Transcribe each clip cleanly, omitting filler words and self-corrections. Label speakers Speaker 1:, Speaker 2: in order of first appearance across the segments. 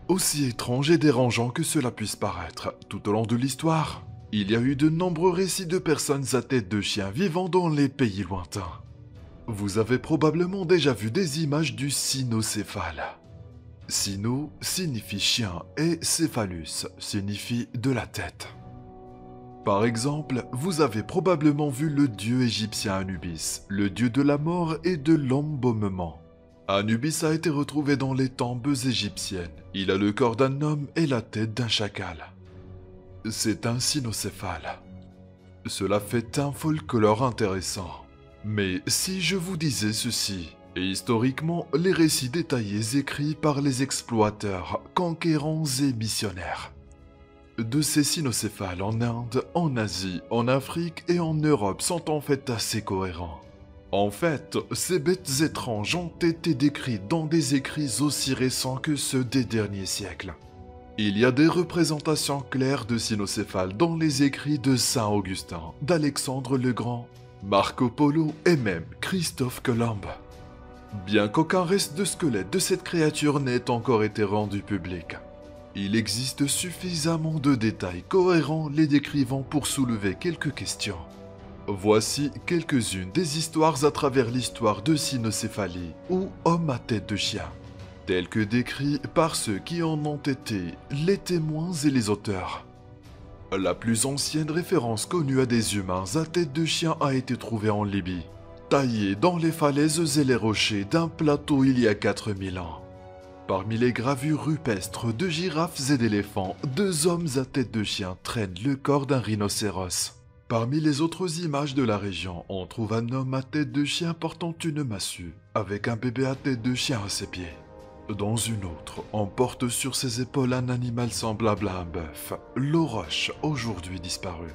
Speaker 1: Aussi étrange et dérangeant que cela puisse paraître, tout au long de l'histoire, il y a eu de nombreux récits de personnes à tête de chien vivant dans les pays lointains. Vous avez probablement déjà vu des images du cynocéphale. Cyno signifie chien et céphalus signifie de la tête. Par exemple, vous avez probablement vu le dieu égyptien Anubis, le dieu de la mort et de l'embaumement. Anubis a été retrouvé dans les tombes égyptiennes. Il a le corps d'un homme et la tête d'un chacal. C'est un cynocéphale. Cela fait un folklore intéressant. Mais si je vous disais ceci, et historiquement les récits détaillés écrits par les explorateurs, conquérants et missionnaires, de ces cynocéphales en Inde, en Asie, en Afrique et en Europe sont en fait assez cohérents. En fait, ces bêtes étranges ont été décrites dans des écrits aussi récents que ceux des derniers siècles. Il y a des représentations claires de cynocéphales dans les écrits de Saint Augustin, d'Alexandre le Grand, Marco Polo et même Christophe Colomb. Bien qu'aucun reste de squelette de cette créature n'ait encore été rendu public, il existe suffisamment de détails cohérents les décrivant pour soulever quelques questions. Voici quelques-unes des histoires à travers l'histoire de cynocéphalie ou homme à tête de chien, tels que décrits par ceux qui en ont été les témoins et les auteurs. La plus ancienne référence connue à des humains à tête de chien a été trouvée en Libye, taillée dans les falaises et les rochers d'un plateau il y a 4000 ans. Parmi les gravures rupestres de girafes et d'éléphants, deux hommes à tête de chien traînent le corps d'un rhinocéros. Parmi les autres images de la région, on trouve un homme à tête de chien portant une massue, avec un bébé à tête de chien à ses pieds. Dans une autre, on porte sur ses épaules un animal semblable à un bœuf, l'auroch, aujourd'hui disparu.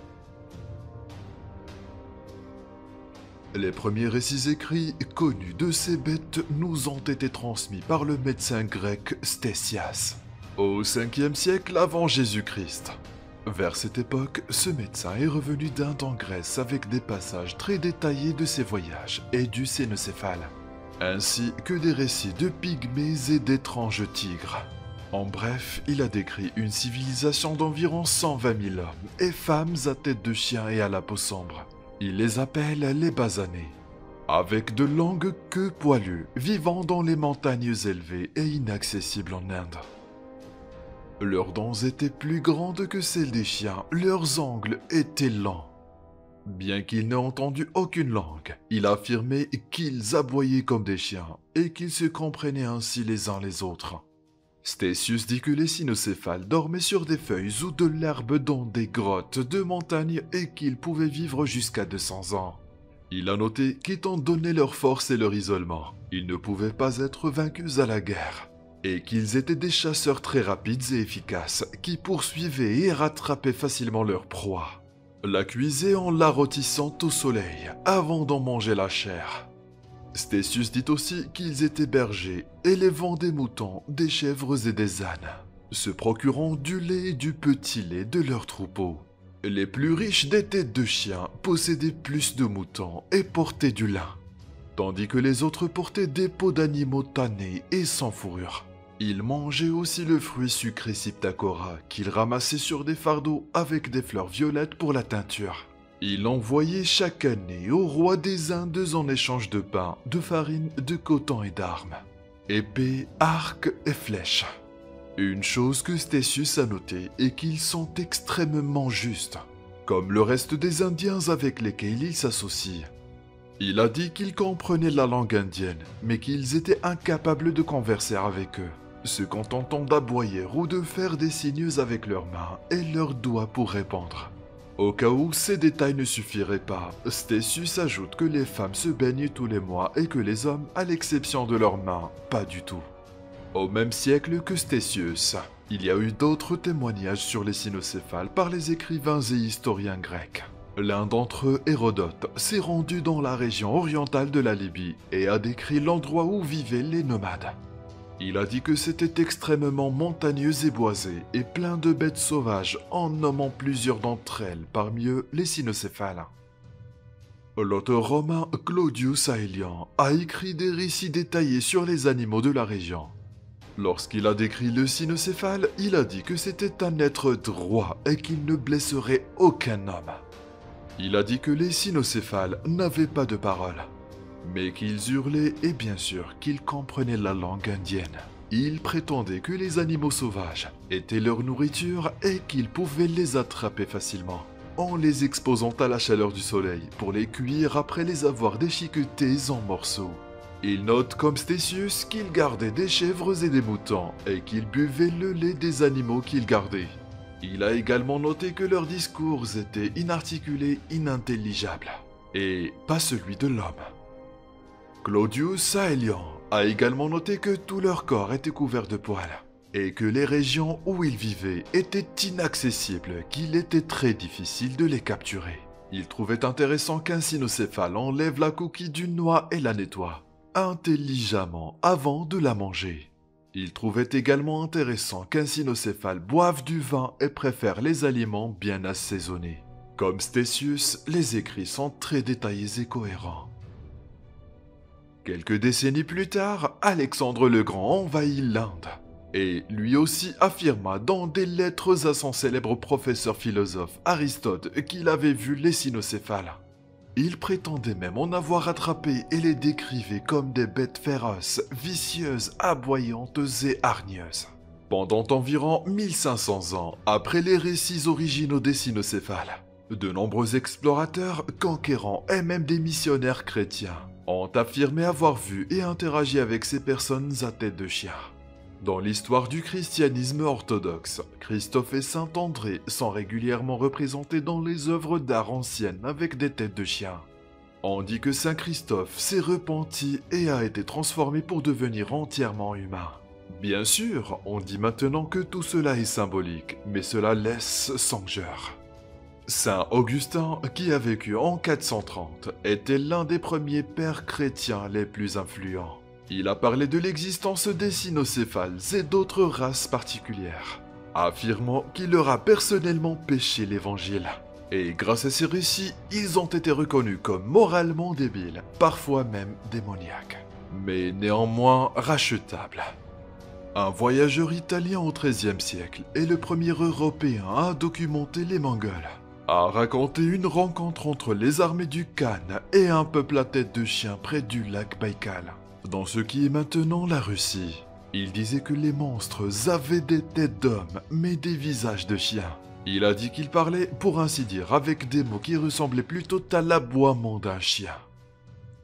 Speaker 1: Les premiers récits écrits connus de ces bêtes nous ont été transmis par le médecin grec Stésias, au 5e siècle avant Jésus-Christ. Vers cette époque, ce médecin est revenu d'Inde en Grèce avec des passages très détaillés de ses voyages et du cynocéphale, ainsi que des récits de pygmées et d'étranges tigres. En bref, il a décrit une civilisation d'environ 120 000 hommes et femmes à tête de chien et à la peau sombre. Il les appelle les basanés, avec de longues queues poilues, vivant dans les montagnes élevées et inaccessibles en Inde. Leurs dents étaient plus grandes que celles des chiens, leurs ongles étaient lents. Bien qu'il n'ait entendu aucune langue, il affirmait qu'ils aboyaient comme des chiens et qu'ils se comprenaient ainsi les uns les autres. Stésius dit que les cynocéphales dormaient sur des feuilles ou de l'herbe dans des grottes de montagne et qu'ils pouvaient vivre jusqu'à 200 ans. Il a noté qu'étant donné leur force et leur isolement, ils ne pouvaient pas être vaincus à la guerre, et qu'ils étaient des chasseurs très rapides et efficaces qui poursuivaient et rattrapaient facilement leur proie, la cuisaient en la rôtissant au soleil avant d'en manger la chair. Stésius dit aussi qu'ils étaient bergers, élevant des moutons, des chèvres et des ânes, se procurant du lait et du petit lait de leurs troupeaux. Les plus riches des têtes de chiens possédaient plus de moutons et portaient du lin, tandis que les autres portaient des peaux d'animaux tannés et sans fourrure. Ils mangeaient aussi le fruit sucré Siptacora qu'ils ramassaient sur des fardeaux avec des fleurs violettes pour la teinture. Il envoyait chaque année au roi des Indes en échange de pain, de farine, de coton et d'armes, épées, arcs et flèches. Une chose que Stésius a notée est qu'ils sont extrêmement justes, comme le reste des Indiens avec lesquels il s'associe. Il a dit qu'ils comprenaient la langue indienne, mais qu'ils étaient incapables de converser avec eux, se contentant d'aboyer ou de faire des signes avec leurs mains et leurs doigts pour répondre. Au cas où ces détails ne suffiraient pas, Stésius ajoute que les femmes se baignent tous les mois et que les hommes, à l'exception de leurs mains, pas du tout. Au même siècle que Stésius, il y a eu d'autres témoignages sur les cynocéphales par les écrivains et historiens grecs. L'un d'entre eux, Hérodote, s'est rendu dans la région orientale de la Libye et a décrit l'endroit où vivaient les nomades. Il a dit que c'était extrêmement montagneux et boisé et plein de bêtes sauvages en nommant plusieurs d'entre elles, parmi eux les cynocéphales. L'auteur romain Claudius Aelian a écrit des récits détaillés sur les animaux de la région. Lorsqu'il a décrit le cynocéphale, il a dit que c'était un être droit et qu'il ne blesserait aucun homme. Il a dit que les cynocéphales n'avaient pas de parole, mais qu'ils hurlaient et bien sûr qu'ils comprenaient la langue indienne. Il prétendait que les animaux sauvages étaient leur nourriture et qu'ils pouvaient les attraper facilement, en les exposant à la chaleur du soleil pour les cuire après les avoir déchiquetés en morceaux. Il note comme Stésius qu'il gardait des chèvres et des moutons et qu'il buvait le lait des animaux qu'il gardait. Il a également noté que leurs discours étaient inarticulés, inintelligibles, et pas celui de l'homme. Claudius Aelian a également noté que tout leur corps était couvert de poils, et que les régions où ils vivaient étaient inaccessibles, qu'il était très difficile de les capturer. Il trouvait intéressant qu'un cynocéphale enlève la coquille d'une noix et la nettoie intelligemment avant de la manger. Il trouvait également intéressant qu'un cynocéphale boive du vin et préfère les aliments bien assaisonnés. Comme Stésius, les écrits sont très détaillés et cohérents. Quelques décennies plus tard, Alexandre le Grand envahit l'Inde, et lui aussi affirma dans des lettres à son célèbre professeur philosophe Aristote qu'il avait vu les cynocéphales. Il prétendait même en avoir attrapé et les décrivait comme des bêtes féroces, vicieuses, aboyantes et hargneuses. Pendant environ 1500 ans après les récits originaux des cynocéphales, de nombreux explorateurs, conquérants et même des missionnaires chrétiens ont affirmé avoir vu et interagi avec ces personnes à tête de chien. Dans l'histoire du christianisme orthodoxe, Christophe et Saint André sont régulièrement représentés dans les œuvres d'art anciennes avec des têtes de chiens. On dit que Saint Christophe s'est repenti et a été transformé pour devenir entièrement humain. Bien sûr, on dit maintenant que tout cela est symbolique, mais cela laisse songeur. Saint Augustin, qui a vécu en 430, était l'un des premiers pères chrétiens les plus influents. Il a parlé de l'existence des cynocéphales et d'autres races particulières, affirmant qu'il leur a personnellement péché l'évangile. Et grâce à ces récits, ils ont été reconnus comme moralement débiles, parfois même démoniaques, mais néanmoins rachetables. Un voyageur italien au XIIIe siècle et le premier Européen à documenter les Mongols a raconté une rencontre entre les armées du Khan et un peuple à tête de chien près du lac Baïkal, dans ce qui est maintenant la Russie. Il disait que les monstres avaient des têtes d'hommes, mais des visages de chiens. Il a dit qu'il parlait, pour ainsi dire, avec des mots qui ressemblaient plutôt à l'aboiement d'un chien.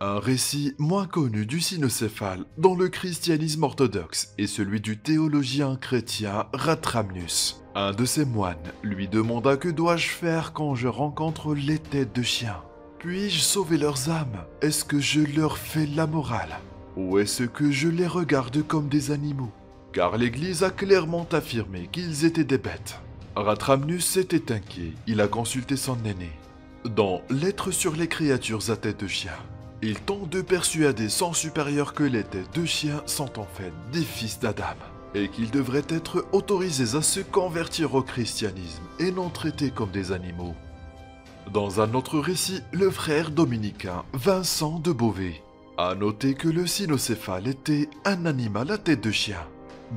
Speaker 1: Un récit moins connu du cynocéphale dans le christianisme orthodoxe est celui du théologien chrétien Ratramnus. Un de ses moines lui demanda: que dois-je faire quand je rencontre les têtes de chiens? Puis-je sauver leurs âmes? Est-ce que je leur fais la morale? Ou est-ce que je les regarde comme des animaux? Car l'Église a clairement affirmé qu'ils étaient des bêtes. Ratramnus était inquiet, il a consulté son aîné. Dans Lettres sur les créatures à tête de chien, il tente de persuader son supérieur que les têtes de chiens sont en fait des fils d'Adam, et qu'ils devraient être autorisés à se convertir au christianisme et non traités comme des animaux. Dans un autre récit, le frère dominicain Vincent de Beauvais a noté que le cynocéphale était un animal à tête de chien,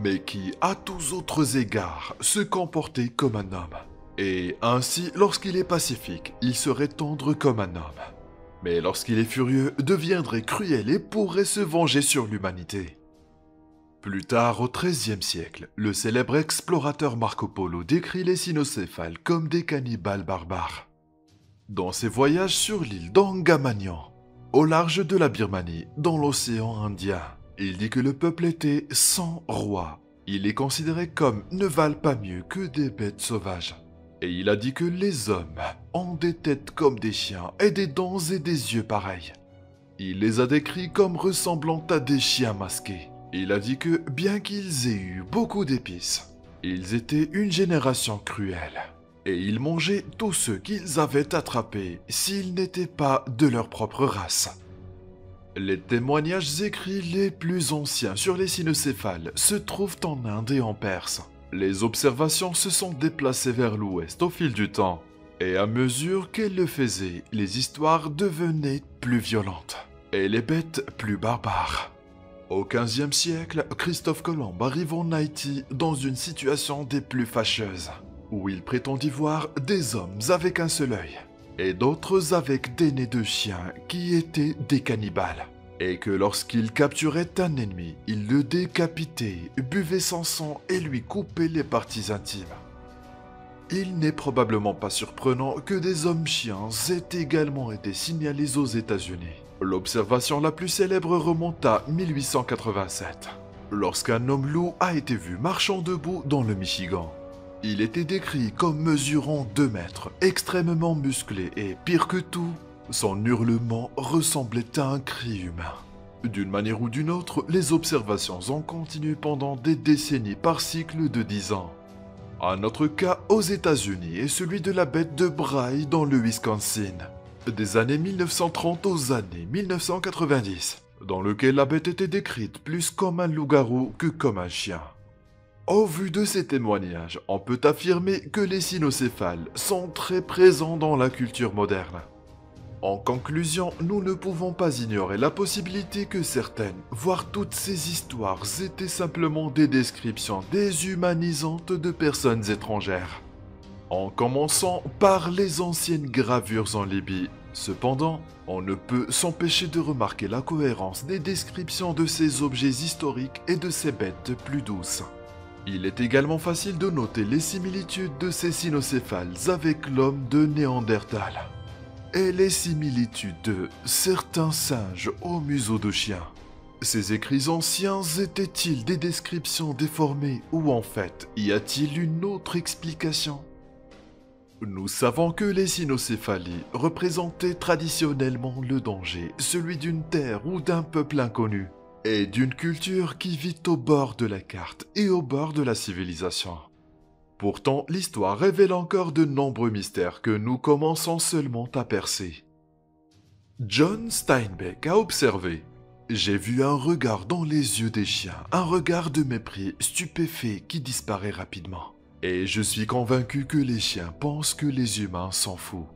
Speaker 1: mais qui, à tous autres égards, se comportait comme un homme. Et ainsi, lorsqu'il est pacifique, il serait tendre comme un homme. Mais lorsqu'il est furieux, deviendrait cruel et pourrait se venger sur l'humanité. Plus tard, au XIIIe siècle, le célèbre explorateur Marco Polo décrit les cynocéphales comme des cannibales barbares. Dans ses voyages sur l'île d'Angamanian, au large de la Birmanie, dans l'océan Indien, il dit que le peuple était sans roi. Il les considérait comme ne valent pas mieux que des bêtes sauvages. Et il a dit que les hommes ont des têtes comme des chiens et des dents et des yeux pareils. Il les a décrits comme ressemblant à des chiens masqués. Il a dit que bien qu'ils aient eu beaucoup d'épices, ils étaient une génération cruelle. Et ils mangeaient tous ceux qu'ils avaient attrapés s'ils n'étaient pas de leur propre race. Les témoignages écrits les plus anciens sur les cynocéphales se trouvent en Inde et en Perse. Les observations se sont déplacées vers l'ouest au fil du temps, et à mesure qu'elles le faisaient, les histoires devenaient plus violentes, et les bêtes plus barbares. Au XVe siècle, Christophe Colomb arrive en Haïti dans une situation des plus fâcheuses, où il prétendit voir des hommes avec un seul œil, et d'autres avec des nez de chiens qui étaient des cannibales, et que lorsqu'il capturait un ennemi, il le décapitait, buvait son sang et lui coupait les parties intimes. Il n'est probablement pas surprenant que des hommes-chiens aient également été signalés aux États-Unis. L'observation la plus célèbre remonte à 1887, lorsqu'un homme loup a été vu marchant debout dans le Michigan. Il était décrit comme mesurant 2 mètres, extrêmement musclé et, pire que tout, son hurlement ressemblait à un cri humain. D'une manière ou d'une autre, les observations ont continué pendant des décennies par cycle de 10 ans. Un autre cas aux États-Unis est celui de la bête de Bray dans le Wisconsin, des années 1930 aux années 1990, dans lequel la bête était décrite plus comme un loup-garou que comme un chien. Au vu de ces témoignages, on peut affirmer que les cynocéphales sont très présents dans la culture moderne. En conclusion, nous ne pouvons pas ignorer la possibilité que certaines, voire toutes ces histoires étaient simplement des descriptions déshumanisantes de personnes étrangères. En commençant par les anciennes gravures en Libye. Cependant, on ne peut s'empêcher de remarquer la cohérence des descriptions de ces objets historiques et de ces bêtes plus douces. Il est également facile de noter les similitudes de ces cynocéphales avec l'homme de Néandertal, et les similitudes de certains singes au museau de chien. Ces écrits anciens étaient-ils des descriptions déformées ou en fait, y a-t-il une autre explication ? Nous savons que les cynocéphalies représentaient traditionnellement le danger, celui d'une terre ou d'un peuple inconnu, et d'une culture qui vit au bord de la carte et au bord de la civilisation. Pourtant, l'histoire révèle encore de nombreux mystères que nous commençons seulement à percer. John Steinbeck a observé « J'ai vu un regard dans les yeux des chiens, un regard de mépris stupéfait qui disparaît rapidement. Et je suis convaincu que les chiens pensent que les humains s'en foutent. »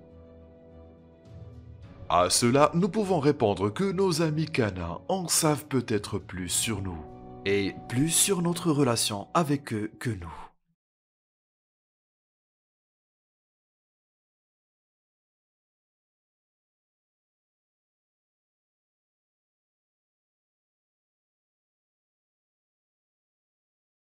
Speaker 1: À cela, nous pouvons répondre que nos amis canins en savent peut-être plus sur nous, et plus sur notre relation avec eux que nous.